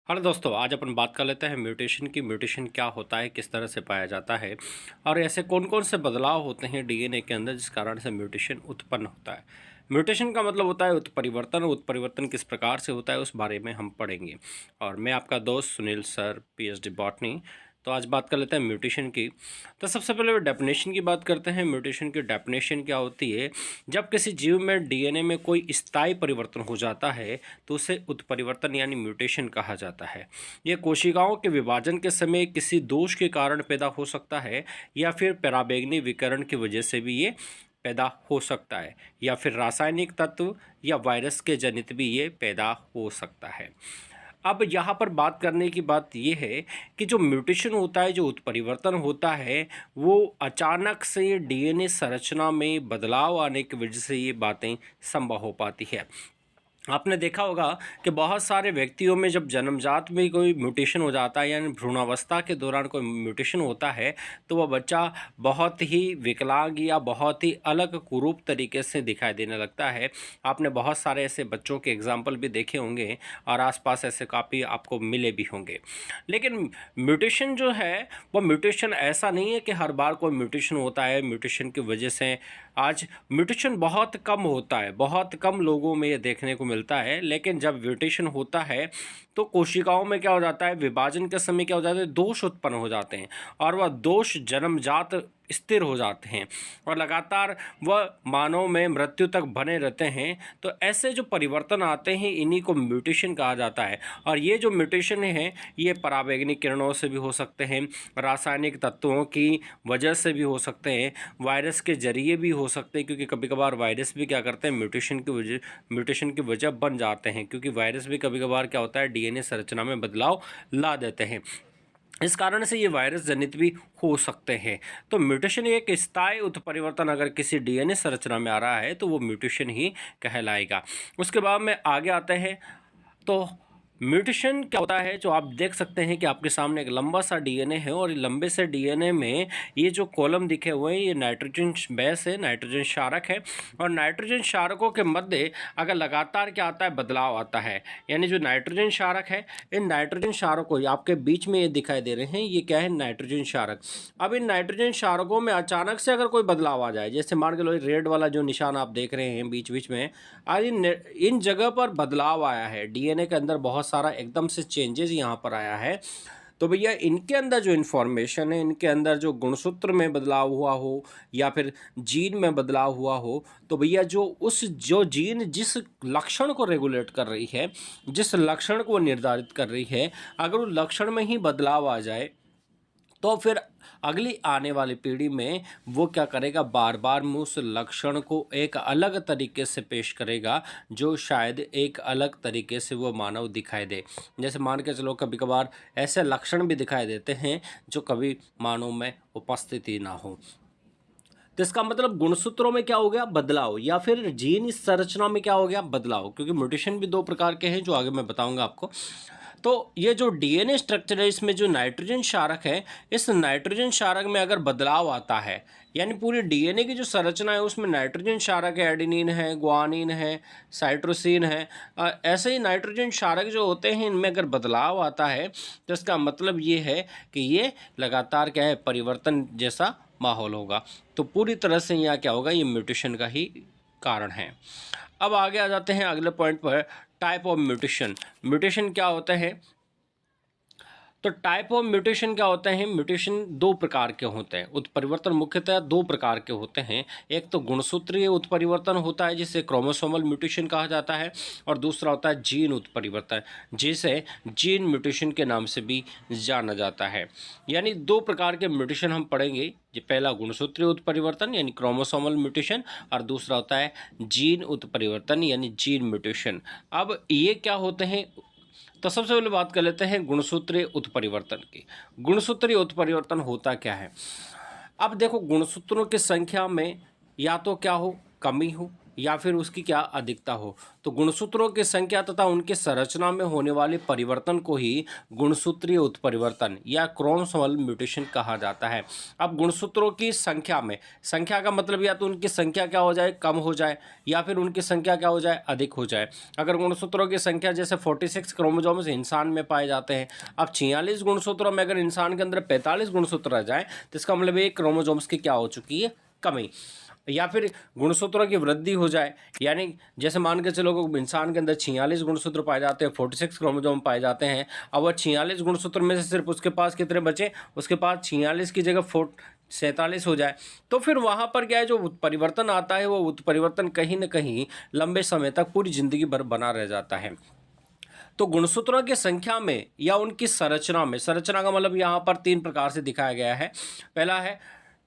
Hello दोस्तों, आज अपन बात कर लेते हैं म्यूटेशन की। म्यूटेशन क्या होता है, किस तरह से पाया जाता है और ऐसे कौन कौन से बदलाव होते हैं डीएनए के अंदर जिस कारण से म्यूटेशन उत्पन्न होता है। म्यूटेशन का मतलब होता है उत्परिवर्तन। उत्परिवर्तन किस प्रकार से होता है उस बारे में हम पढ़ेंगे। और मैं आपका दोस्त सुनील सर, पीएचडी बॉटनी। तो आज बात कर लेते हैं म्यूटेशन की। तो सबसे पहले डेफिनेशन की बात करते हैं। म्यूटेशन की डेफिनेशन क्या होती है? जब किसी जीव में डीएनए में कोई स्थायी परिवर्तन हो जाता है तो उसे उत्परिवर्तन यानी म्यूटेशन कहा जाता है। यह कोशिकाओं के विभाजन के समय किसी दोष के कारण पैदा हो सकता है या फिर पराबैंगनी विकिरण की वजह से भी ये पैदा हो सकता है, या फिर रासायनिक तत्व या वायरस के जनित भी ये पैदा हो सकता है। अब यहाँ पर बात करने की बात यह है कि जो म्यूटेशन होता है, जो उत्परिवर्तन होता है, वो अचानक से डीएनए संरचना में बदलाव आने की वजह से ये बातें संभव हो पाती है। आपने देखा होगा कि बहुत सारे व्यक्तियों में जब जन्मजात में कोई म्यूटेशन हो जाता है यानी भ्रूणावस्था के दौरान कोई म्यूटेशन होता है तो वह बच्चा बहुत ही विकलांग या बहुत ही अलग कुरूप तरीके से दिखाई देने लगता है। आपने बहुत सारे ऐसे बच्चों के एग्जाम्पल भी देखे होंगे और आसपास ऐसे काफ़ी आपको मिले भी होंगे। लेकिन म्यूटेशन जो है वह म्यूटेशन ऐसा नहीं है कि हर बार कोई म्यूटेशन होता है। म्यूटेशन की वजह से आज म्यूटेशन बहुत कम होता है, बहुत कम लोगों में ये देखने को मिलता है। लेकिन जब म्यूटेशन होता है तो कोशिकाओं में क्या हो जाता है, विभाजन के समय क्या हो जाता है, दोष उत्पन्न हो जाते हैं और वह दोष जन्मजात स्थिर हो जाते हैं और लगातार वह मानव में मृत्यु तक बने रहते हैं। तो ऐसे जो परिवर्तन आते हैं इन्हीं को म्यूटेशन कहा जाता है। और ये जो म्यूटेशन है ये पराबैंगनी किरणों से भी हो सकते हैं, रासायनिक तत्वों की वजह से भी हो सकते हैं, वायरस के जरिए भी हो सकते हैं, क्योंकि कभी कभार वायरस भी क्या करते हैं, म्यूटेशन की वजह बन जाते हैं, क्योंकि वायरस भी कभी कभार क्या होता है, डीएनए संरचना में बदलाव ला देते हैं। इस कारण से ये वायरस जनित भी हो सकते हैं। तो म्यूटेशन एक स्थायी उत्परिवर्तन अगर किसी डीएनए संरचना में आ रहा है तो वो म्यूटेशन ही कहलाएगा। उसके बाद में आगे आते हैं। तो म्यूटेशन क्या होता है, जो आप देख सकते हैं कि आपके सामने एक लंबा सा डीएनए है और लंबे से डीएनए में ये जो कॉलम दिखे हुए हैं ये नाइट्रोजन बेस है, नाइट्रोजन क्षारक है। और नाइट्रोजन क्षारकों के मध्य अगर लगातार क्या आता है, बदलाव आता है, यानी जो नाइट्रोजन क्षारक है, इन नाइट्रोजन क्षारकों आपके बीच में ये दिखाई दे रहे हैं, ये क्या है, नाइट्रोजन क्षारक। अब इन नाइट्रोजन क्षारकों में अचानक से अगर कोई बदलाव आ जाए, जैसे मान के लो रेड वाला जो निशान आप देख रहे हैं बीच बीच में, आज इन जगह पर बदलाव आया है, डीएनए के अंदर बहुत सारा एकदम से चेंजेस यहाँ पर आया है, तो भैया इनके अंदर जो इन्फॉर्मेशन है, इनके अंदर जो गुणसूत्र में बदलाव हुआ हो या फिर जीन में बदलाव हुआ हो, तो भैया जो जीन जिस लक्षण को रेगुलेट कर रही है, जिस लक्षण को निर्धारित कर रही है, अगर उस लक्षण में ही बदलाव आ जाए तो फिर अगली आने वाली पीढ़ी में वो क्या करेगा, बार बार में उस लक्षण को एक अलग तरीके से पेश करेगा, जो शायद एक अलग तरीके से वो मानव दिखाई दे। जैसे मान के चलो कभी कभार ऐसे लक्षण भी दिखाई देते हैं जो कभी मानव में उपस्थिति ना हो। तो इसका मतलब गुणसूत्रों में क्या हो गया, बदलाव, या फिर जीन संरचना में क्या हो गया, बदलाव। क्योंकि म्यूटेशन भी दो प्रकार के हैं जो आगे मैं बताऊंगा आपको। तो ये जो डीएनए स्ट्रक्चर है इसमें जो नाइट्रोजन क्षारक है, इस नाइट्रोजन क्षारक में अगर बदलाव आता है, यानी पूरी डीएनए की जो संरचना है उसमें नाइट्रोजन क्षारक है, एडेनिन है, ग्वानिन है, साइटोसिन है, ऐसे ही नाइट्रोजन क्षारक जो होते हैं इनमें अगर बदलाव आता है तो इसका मतलब ये है कि ये लगातार क्या है, परिवर्तन जैसा माहौल होगा। तो पूरी तरह से यहाँ क्या होगा, ये म्यूटेशन का ही कारण है। अब आगे आ जाते हैं अगले पॉइंट पर, टाइप ऑफ म्यूटेशन। म्यूटेशन क्या होता है? तो टाइप ऑफ म्यूटेशन क्या होते हैं? म्यूटेशन दो प्रकार के होते हैं। उत्परिवर्तन मुख्यतः दो प्रकार के होते हैं। एक तो गुणसूत्रीय उत्परिवर्तन होता है जिसे क्रोमोसोमल म्यूटेशन कहा जाता है, और दूसरा होता है जीन उत्परिवर्तन जिसे जीन म्यूटेशन के नाम से भी जाना जाता है। यानी दो प्रकार के म्यूटेशन हम पढ़ेंगे। ये पहला गुणसूत्रीय उत्परिवर्तन यानी क्रोमोसोमल म्यूटेशन, और दूसरा होता है जीन उत्परिवर्तन यानी जीन म्यूटेशन। अब ये क्या होते हैं? तो सबसे पहले बात कर लेते हैं गुणसूत्रीय उत्परिवर्तन की। गुणसूत्रीय उत्परिवर्तन होता क्या है? अब देखो, गुणसूत्रों की संख्या में या तो क्या हो, कमी हो, या फिर उसकी क्या अधिकता हो। तो गुणसूत्रों की संख्या तथा उनकी संरचना में होने वाले परिवर्तन को ही गुणसूत्रीय उत्परिवर्तन या क्रोमोसोमल म्यूटेशन कहा जाता है। अब गुणसूत्रों की संख्या में, संख्या का मतलब या तो उनकी संख्या क्या हो जाए, कम हो जाए, या फिर उनकी संख्या क्या हो जाए, अधिक हो जाए। अगर गुणसूत्रों की संख्या जैसे 46 क्रोमोसोम्स इंसान में पाए जाते हैं, अब 46 गुणसूत्रों में अगर इंसान के अंदर 45 गुणसूत्र रह जाए तो इसका मतलब एक क्रोमोसोम्स की क्या हो चुकी है, कमी। या फिर गुणसूत्रों की वृद्धि हो जाए, यानी जैसे मान के चलो इंसान के अंदर 46 गुणसूत्र पाए जाते हैं, 46 क्रोमोसोम पाए जाते हैं। अब वह 46 गुणसूत्र में से सिर्फ उसके पास कितने बचे, उसके पास 46 की जगह 47 हो जाए, तो फिर वहाँ पर क्या है, जो उत्परिवर्तन आता है वो उत्परिवर्तन कहीं ना कहीं लंबे समय तक पूरी जिंदगी भर बना रह जाता है। तो गुणसूत्रों की संख्या में या उनकी संरचना में, संरचना का मतलब यहाँ पर 3 प्रकार से दिखाया गया है। पहला है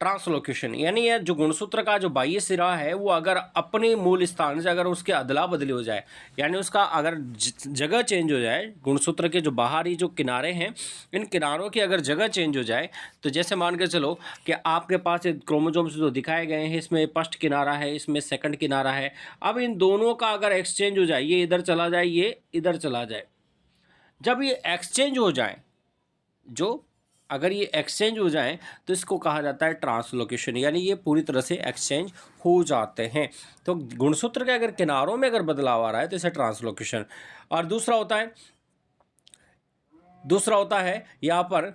ट्रांसलोकेशन, यानी यह जो गुणसूत्र का जो बाह्य सिरा है वो अगर अपने मूल स्थान से अगर उसके अदला बदली हो जाए, यानी उसका अगर जगह चेंज हो जाए, गुणसूत्र के जो बाहरी जो किनारे हैं इन किनारों की अगर जगह चेंज हो जाए, तो जैसे मान के चलो कि आपके पास क्रोमोसोम्स जो दिखाए गए हैं इसमें फर्स्ट किनारा है, इसमें सेकंड किनारा है। अब इन दोनों का अगर एक्सचेंज हो जाए, ये इधर चला जाए, ये इधर चला जाए, जब ये एक्सचेंज हो जाए, जो अगर ये एक्सचेंज हो जाए तो इसको कहा जाता है ट्रांसलोकेशन, यानी ये पूरी तरह से एक्सचेंज हो जाते हैं। तो गुणसूत्र के अगर किनारों में अगर बदलाव आ रहा है तो इसे ट्रांसलोकेशन। और दूसरा होता है यहाँ पर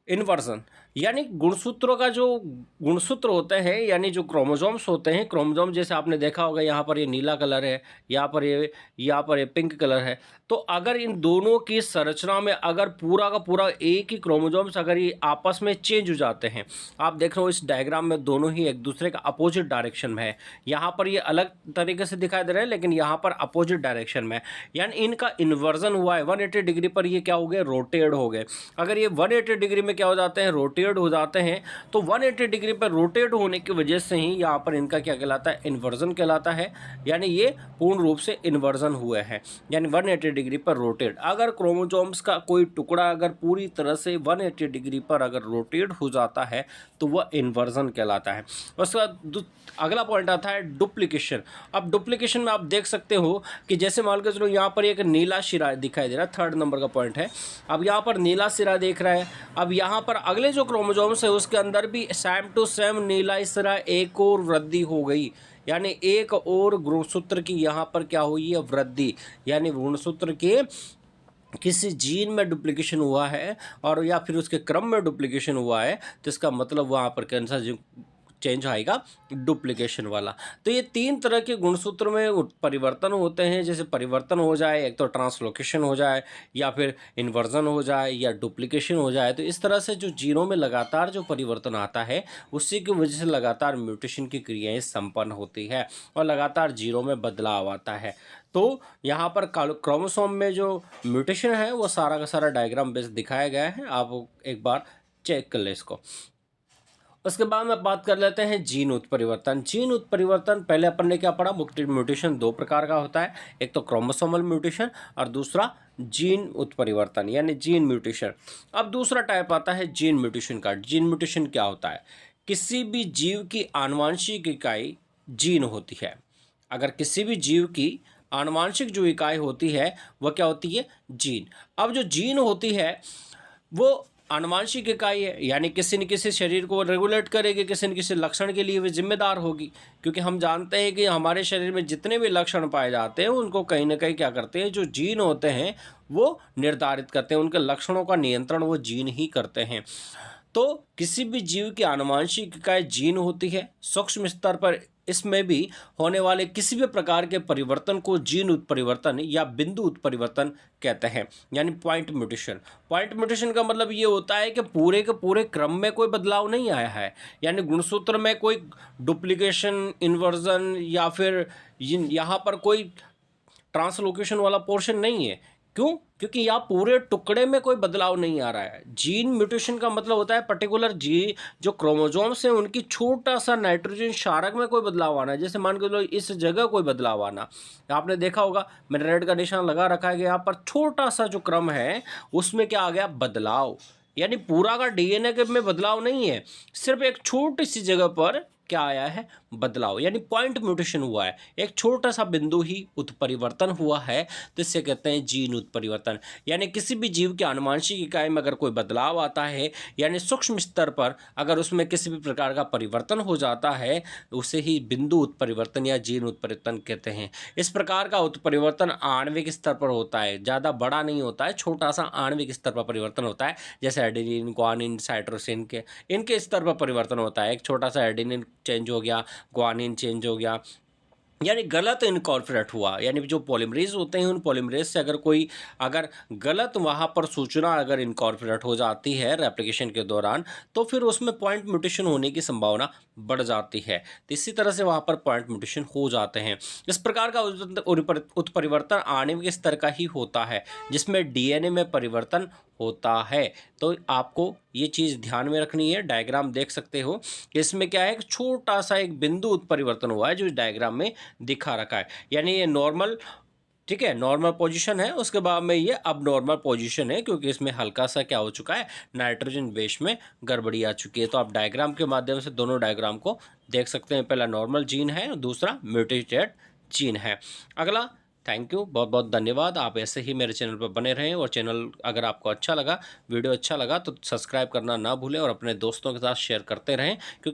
इन्वर्जन, यानी गुणसूत्रों का जो गुणसूत्र होते हैं, यानी जो क्रोमोसोम्स होते हैं, क्रोमोसोम जैसे आपने देखा होगा यहाँ पर ये नीला कलर है, यहाँ पर ये पिंक कलर है। तो अगर इन दोनों की संरचना में अगर पूरा का पूरा एक ही क्रोमोसोम्स अगर ये आपस में चेंज हो जाते हैं, आप देख रहे हो इस डायग्राम में दोनों ही एक दूसरे का अपोजिट डायरेक्शन में है। यहाँ पर ये अलग तरीके से दिखाई दे रहे हैं लेकिन यहाँ पर अपोजिट डायरेक्शन में है, यानी इनका इन्वर्जन हुआ है। 180 डिग्री पर ये क्या हो गए, रोटेट हो गए। अगर ये 180 डिग्री में क्या हो जाते हैं, रोटेट हो जाते हैं, तो 180 डिग्री पर रोटेट होने की वजह से ही यहाँ पर इनका क्या कहलाता है, इन्वर्जन कहलाता है। यानी ये पूर्ण रूप से इन्वर्जन हुए हैं, यानी 180 डिग्री पर रोटेट। अगर क्रोमोसोम्स का कोई टुकड़ा अगर पूरी तरह से 180 डिग्री पर अगर रोटेट हो जाता है तो वह इन्वर्जन कहलाता है। उसके बाद अगला पॉइंट आता है डुप्लीकेशन। अब डुप्लीकेशन में आप देख सकते हो कि जैसे मान के चलो यहाँ पर एक नीला सिरा दिखाई दे रहा है, 3rd नंबर का पॉइंट है। अब यहाँ पर नीला सिरा देख रहा है, अब यहाँ पर अगले जो क्रोमोसोम्स है उसके अंदर भी सेम टू सेम नीला सिरा एक और वृद्धि हो गई, यानी एक और गुणसूत्र की यहाँ पर क्या हुई है, वृद्धि, यानी गुणसूत्र के किसी जीन में डुप्लीकेशन हुआ है और या फिर उसके क्रम में डुप्लीकेशन हुआ है, तो इसका मतलब वहाँ पर कौन सा चेंज आएगा, डुप्लीकेशन वाला। तो ये 3 तरह के गुणसूत्र में परिवर्तन होते हैं। जैसे परिवर्तन हो जाए, एक तो ट्रांसलोकेशन हो जाए, या फिर इन्वर्जन हो जाए, या डुप्लीकेशन हो जाए। तो इस तरह से जो जीनों में लगातार जो परिवर्तन आता है उसी की वजह से लगातार म्यूटेशन की क्रियाएं संपन्न होती है और लगातार जीनों में बदलाव आता है। तो यहाँ पर क्रोमोसोम में जो म्यूटेशन है वो सारा का सारा डायग्राम बेस दिखाया गया है, आप एक बार चेक कर ले इसको। उसके बाद में बात कर लेते हैं जीन उत्परिवर्तन। जीन उत्परिवर्तन पहले अपन ने क्या पढ़ा, म्यूटेशन 2 प्रकार का होता है, एक तो क्रोमोसोमल म्यूटेशन और दूसरा जीन उत्परिवर्तन यानी जीन म्यूटेशन। अब दूसरा टाइप आता है जीन म्यूटेशन का। जीन म्यूटेशन क्या होता है, किसी भी जीव की आनुवंशिक इकाई जीन होती है। अगर किसी भी जीव की आनुवंशिक जो इकाई होती है वह क्या होती है, जीन। अब जो जीन होती है वो आनुवंशिक इकाई है, यानी किसी न किसी शरीर को रेगुलेट करेगी, किसी न किसी लक्षण के लिए वे जिम्मेदार होगी। क्योंकि हम जानते हैं कि हमारे शरीर में जितने भी लक्षण पाए जाते हैं उनको कहीं ना कहीं क्या करते हैं, जो जीन होते हैं वो निर्धारित करते हैं, उनके लक्षणों का नियंत्रण वो जीन ही करते हैं। तो किसी भी जीव की आनुवंशिक इकाई जीन होती है। सूक्ष्म स्तर पर इसमें भी होने वाले किसी भी प्रकार के परिवर्तन को जीन उत्परिवर्तन या बिंदु उत्परिवर्तन कहते हैं, यानी पॉइंट म्यूटेशन। पॉइंट म्यूटेशन का मतलब ये होता है कि पूरे के पूरे क्रम में कोई बदलाव नहीं आया है, यानी गुणसूत्र में कोई डुप्लीकेशन, इन्वर्जन या फिर यहाँ पर कोई ट्रांसलोकेशन वाला पोर्शन नहीं है। क्यों? क्योंकि यहाँ पूरे टुकड़े में कोई बदलाव नहीं आ रहा है। जीन म्यूटेशन का मतलब होता है पर्टिकुलर जो क्रोमोसोम्स हैं उनकी छोटा सा नाइट्रोजन क्षारक में कोई बदलाव आना है। जैसे मान के चलो इस जगह कोई बदलाव आना, आपने देखा होगा मैंने रेड का निशान लगा रखा है कि यहाँ पर छोटा सा जो क्रम है उसमें क्या आ गया, बदलाव। यानी पूरा का डीएनए में बदलाव नहीं है, सिर्फ एक छोटी सी जगह पर क्या आया है, बदलाव यानी पॉइंट म्यूटेशन हुआ है, एक छोटा सा बिंदु ही उत्परिवर्तन हुआ है, तो इससे कहते हैं जीन उत्परिवर्तन। यानी किसी भी जीव के आनुवंशिक इकाई में अगर कोई बदलाव आता है, यानी सूक्ष्म स्तर पर अगर उसमें किसी भी प्रकार का परिवर्तन हो जाता है, उसे ही बिंदु उत्परिवर्तन या जीन उत्परिवर्तन कहते हैं। इस प्रकार का उत्परिवर्तन आणविक स्तर पर होता है, ज़्यादा बड़ा नहीं होता है, छोटा सा आणविक स्तर पर परिवर्तन होता है। जैसे एडेनिन, ग्वानिन, साइटोसिन के इनके स्तर पर परिवर्तन होता है। एक छोटा सा एडेनिन चेंज हो गया, ग्वानिन चेंज हो गया, यानी गलत इनकॉर्पोरेट हुआ। यानी जो पॉलीमरेज होते हैं, उन पॉलीमरेज से अगर गलत वहाँ पर सूचना अगर इनकॉर्पोरेट हो जाती है रेप्लिकेशन के दौरान, तो फिर उसमें पॉइंट म्यूटेशन होने की संभावना बढ़ जाती है। तो इसी तरह से वहाँ पर पॉइंट म्यूटेशन हो जाते हैं। इस प्रकार का उत्परिवर्तन आणविक स्तर का ही होता है, जिसमें डीएनए में परिवर्तन होता है। तो आपको ये चीज़ ध्यान में रखनी है। डायग्राम देख सकते हो, इसमें क्या है, एक छोटा सा एक बिंदु उत्परिवर्तन हुआ है जो इस डायग्राम में दिखा रखा है। यानी ये नॉर्मल, ठीक है, नॉर्मल पोजीशन है, उसके बाद में ये अब नॉर्मल पोजीशन है, क्योंकि इसमें हल्का सा क्या हो चुका है, नाइट्रोजन बेस में गड़बड़ी आ चुकी है। तो आप डायग्राम के माध्यम से दोनों डायग्राम को देख सकते हैं। पहला नॉर्मल जीन है और दूसरा म्यूटेटेड जीन है। अगला, थैंक यू, बहुत बहुत धन्यवाद। आप ऐसे ही मेरे चैनल पर बने रहें, और चैनल अगर आपको अच्छा लगा, वीडियो अच्छा लगा, तो सब्सक्राइब करना ना भूलें और अपने दोस्तों के साथ शेयर करते रहें, क्योंकि